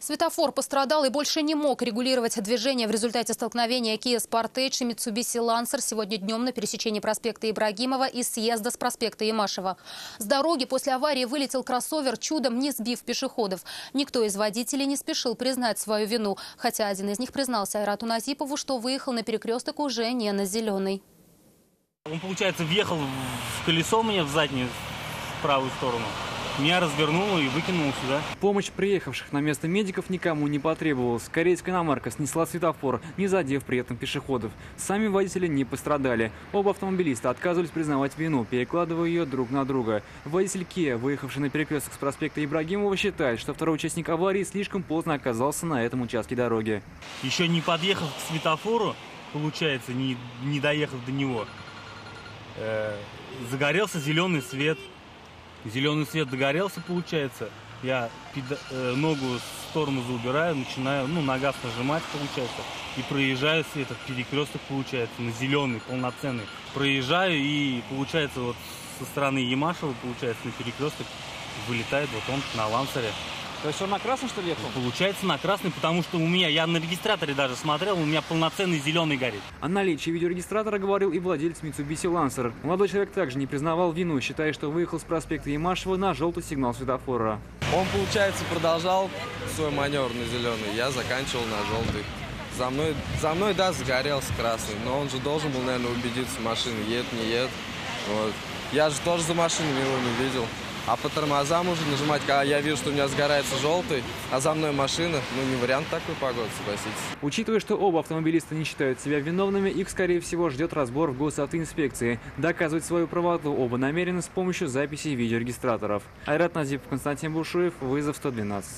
Светофор пострадал и больше не мог регулировать движение в результате столкновения Kia Sportage и Mitsubishi Lancer сегодня днем на пересечении проспекта Ибрагимова и съезда с проспекта Ямашева. С дороги после аварии вылетел кроссовер, чудом не сбив пешеходов. Никто из водителей не спешил признать свою вину, хотя один из них признался Айрату Назипову, что выехал на перекресток уже не на зеленый. Он, получается, въехал в колесо мне в заднюю, в правую сторону. Меня развернуло и выкинуло сюда. Помощь приехавших на место медиков никому не потребовалась. Корейская иномарка снесла светофор, не задев при этом пешеходов. Сами водители не пострадали. Оба автомобилиста отказывались признавать вину, перекладывая ее друг на друга. Водитель Kia, выехавший на перекресток с проспекта Ибрагимова, считает, что второй участник аварии слишком поздно оказался на этом участке дороги. Еще не подъехав к светофору, получается, не доехав до него, загорелся зеленый свет. Зеленый свет догорелся, получается. Я ногу в сторону заубираю, начинаю на газ нажимать, получается. И проезжаю с этот перекресток, получается, на зеленый, полноценный. Проезжаю и, получается, вот со стороны Ямашева, получается, на перекресток вылетает вот он на Лансере. То есть он на красный, что ли, ехал? Получается на красный, потому что я на регистраторе даже смотрел, у меня полноценный зеленый горит. О наличии видеорегистратора говорил и владелец Mitsubishi Lancer. Молодой человек также не признавал вину, считая, что выехал с проспекта Ямашева на желтый сигнал светофора. Он, получается, продолжал свой маневр на зеленый, я заканчивал на желтый. За мной, да, загорелся красный, но он же должен был, наверное, убедиться, машина едет, не едет. Вот. Я же тоже за машиной его не видел. А по тормозам уже нажимать, когда я вижу, что у меня сгорается желтый, а за мной машина, не вариант такой погоды, согласитесь. Учитывая, что оба автомобилиста не считают себя виновными, их, скорее всего, ждет разбор в госавтоинспекции. Доказывать свою правоту оба намерены с помощью записей видеорегистраторов. Айрат Назипов, Константин Бушуев, вызов 112.